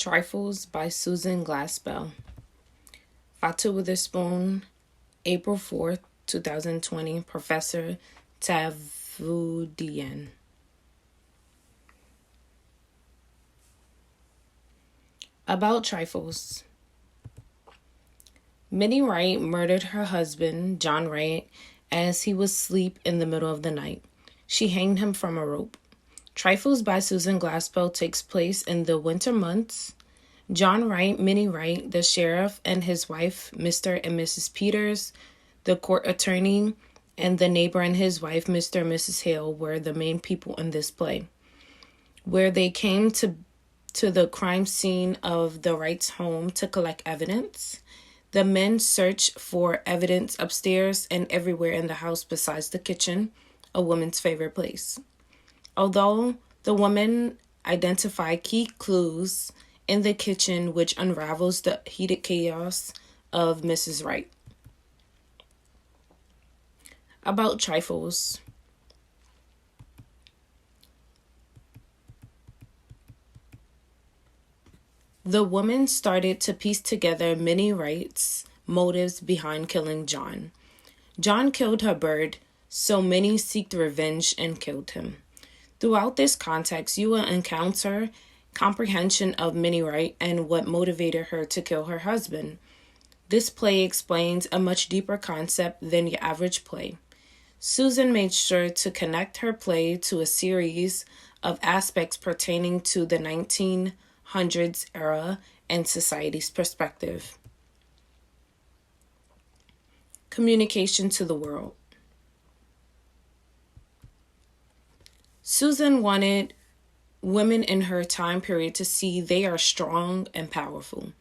Trifles by Susan Glaspell. Fatu Witherspoon, April 4th, 2020. Professor Tavudian. About Trifles. Minnie Wright murdered her husband, John Wright, as he was asleep in the middle of the night. She hanged him from a rope. Trifles by Susan Glaspell takes place in the winter months. John Wright, Minnie Wright, the sheriff, and his wife, Mr. and Mrs. Peters, the court attorney, and the neighbor and his wife, Mr. and Mrs. Hale, were the main people in this play. Where they came to the crime scene of the Wrights' home to collect evidence. The men searched for evidence upstairs and everywhere in the house besides the kitchen, a woman's favorite place. Although the women identify key clues in the kitchen which unravels the heated chaos of Mrs. Wright. About Trifles. The woman started to piece together Minnie Wright's motives behind killing John. John killed her bird, so Minnie seeked revenge and killed him. Throughout this context, you will encounter comprehension of Minnie Wright and what motivated her to kill her husband. This play explains a much deeper concept than your average play. Susan made sure to connect her play to a series of aspects pertaining to the 1900s era and society's perspective. Communication to the world. Susan wanted women in her time period to see they are strong and powerful.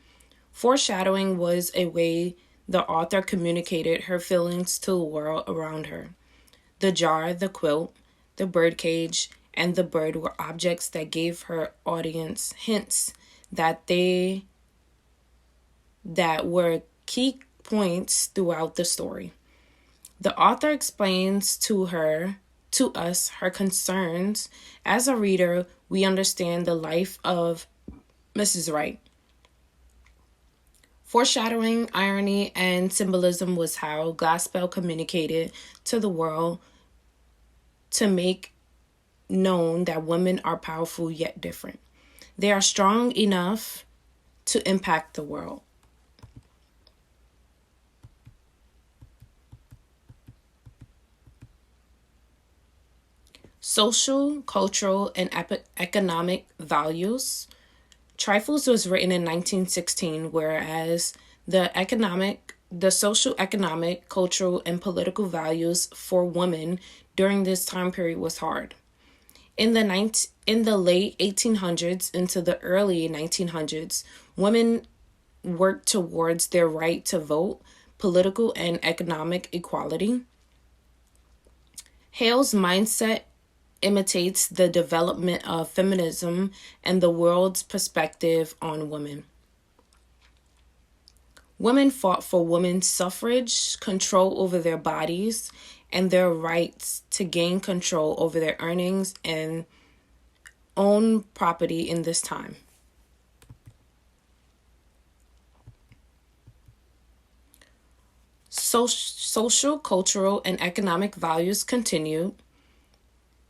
Foreshadowing was a way the author communicated her feelings to the world around her. The jar, the quilt, the birdcage, and the bird were objects that gave her audience hints that were key points throughout the story. The author explains to us her concerns. As a reader, we understand the life of Mrs. Wright. Foreshadowing, irony, and symbolism was how Glaspell communicated to the world to make known that women are powerful yet different. They are strong enough to impact the world. Social, cultural, and economic values. Trifles was written in 1916, whereas the social, economic, cultural, and political values for women during this time period was hard. In the late 1800s into the early 1900s, women worked towards their right to vote, political and economic equality. Hale's mindset imitates the development of feminism and the world's perspective on women. Women fought for women's suffrage, control over their bodies, and their rights to gain control over their earnings and own property in this time. Social, cultural, and economic values continued.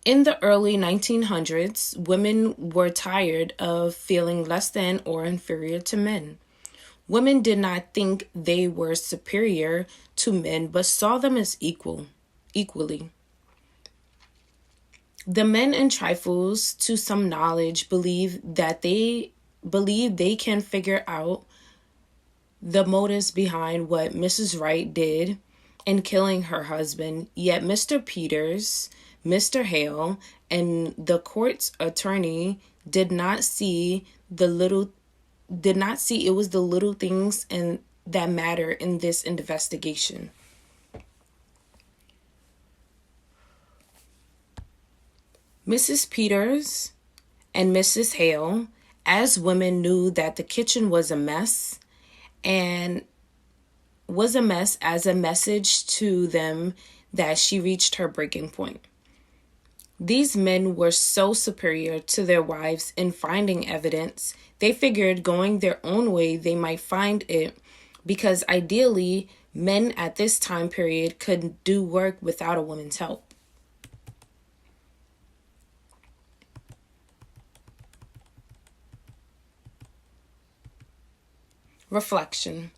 In the early 1900s, women were tired of feeling less than or inferior to men. Women did not think they were superior to men, but saw them as equally. The men in Trifles, to some knowledge, believe they can figure out the motives behind what Mrs. Wright did in killing her husband, yet Mr. Peters, Mr. Hale, and the court's attorney did not see it was the little things that matter in this investigation. Mrs. Peters and Mrs. Hale, as women, knew that the kitchen was a mess and was a mess as a message to them that she reached her breaking point. These men were so superior to their wives in finding evidence, they figured going their own way they might find it, because ideally, men at this time period could do work without a woman's help. Reflection.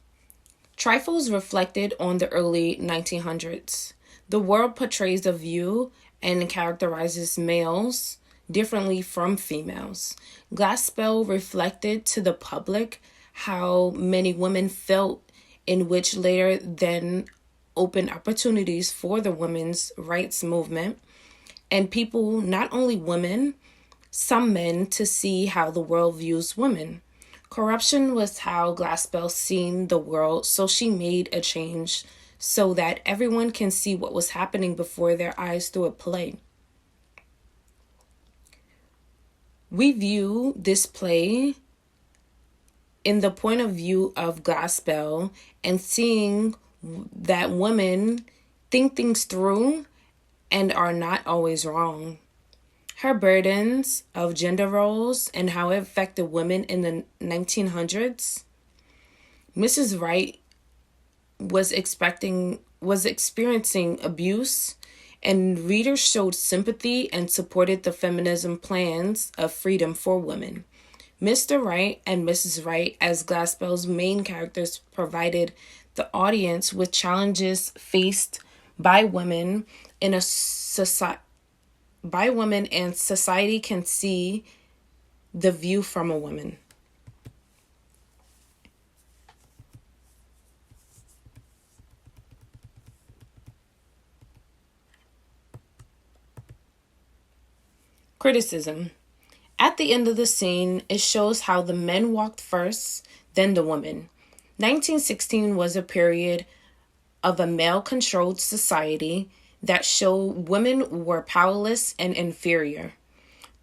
Trifles reflected on the early 1900s. The world portrays a view and characterizes males differently from females. Glaspell reflected to the public how many women felt, in which later then opened opportunities for the women's rights movement and people, not only women, some men, to see how the world views women. Corruption was how Glaspell seen the world, so she made a change so that everyone can see what was happening before their eyes through a play. We view this play in the point of view of Glaspell and seeing that women think things through and are not always wrong. Her burdens of gender roles and how it affected women in the 1900s. Mrs. Wright was experiencing abuse, and readers showed sympathy and supported the feminism plans of freedom for women. Mr. Wright and Mrs. Wright, as Glaspell's main characters, provided the audience with challenges faced by women in a society. By women, and society can see the view from a woman. Criticism. At the end of the scene, it shows how the men walked first, then the women. 1916 was a period of a male-controlled society that showed women were powerless and inferior.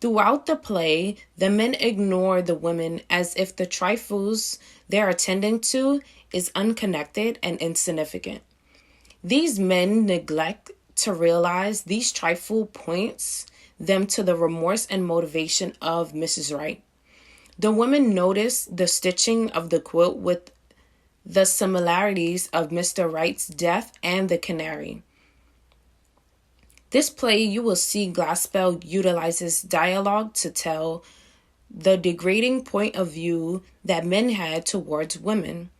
Throughout the play, the men ignore the women as if the trifles they're attending to is unconnected and insignificant. These men neglect to realize these trifle points them to the remorse and motivation of Mrs. Wright. The women notice the stitching of the quilt with the similarities of Mr. Wright's death and the canary. This play, you will see Glaspell utilizes dialogue to tell the degrading point of view that men had towards women.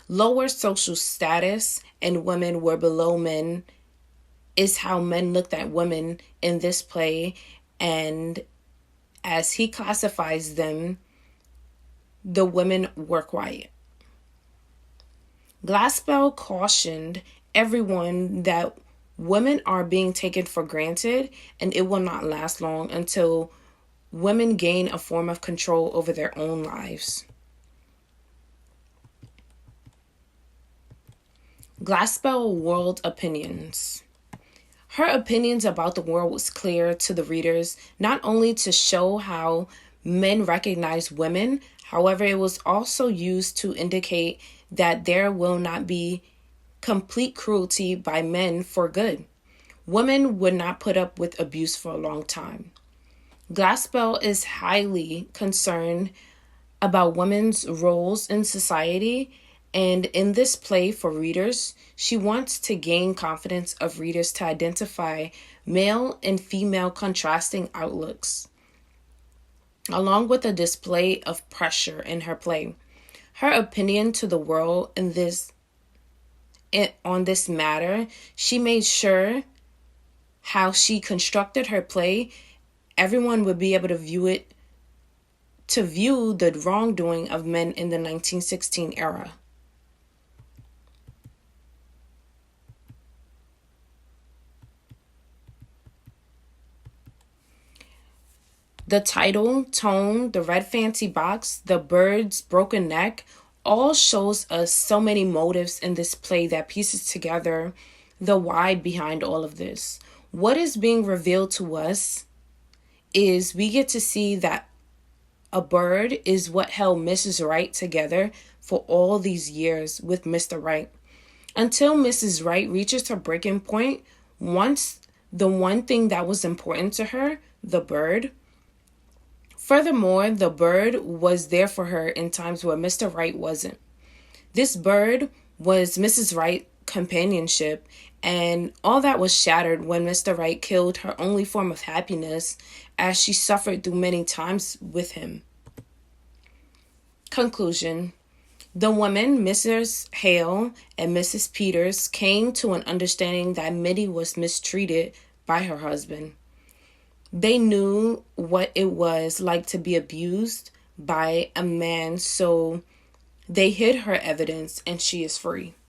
Lower social status and women were below men is how men looked at women in this play, and as he classifies them, the women were quiet. Glaspell cautioned everyone that women are being taken for granted, and it will not last long until women gain a form of control over their own lives. Glaspell world opinions. Her opinions about the world was clear to the readers, not only to show how men recognize women, however, it was also used to indicate that there will not be complete cruelty by men for good. Women would not put up with abuse for a long time. Glaspell is highly concerned about women's roles in society, and in this play for readers, she wants to gain confidence of readers to identify male and female contrasting outlooks, along with a display of pressure in her play. Her opinion to the world on this matter, she made sure how she constructed her play, everyone would be able to view the wrongdoing of men in the 1916 era. The title, tone, the red fancy box, the bird's broken neck, all shows us so many motives in this play that pieces together the why behind all of this. What is being revealed to us is we get to see that a bird is what held Mrs. Wright together for all these years with Mr. Wright. Until Mrs. Wright reaches her breaking point, once the one thing that was important to her, the bird. Furthermore, the bird was there for her in times where Mr. Wright wasn't. This bird was Mrs. Wright's companionship, and all that was shattered when Mr. Wright killed her only form of happiness, as she suffered through many times with him. Conclusion. The women, Mrs. Hale and Mrs. Peters, came to an understanding that Mittie was mistreated by her husband. They knew what it was like to be abused by a man, so they hid her evidence, and she is free.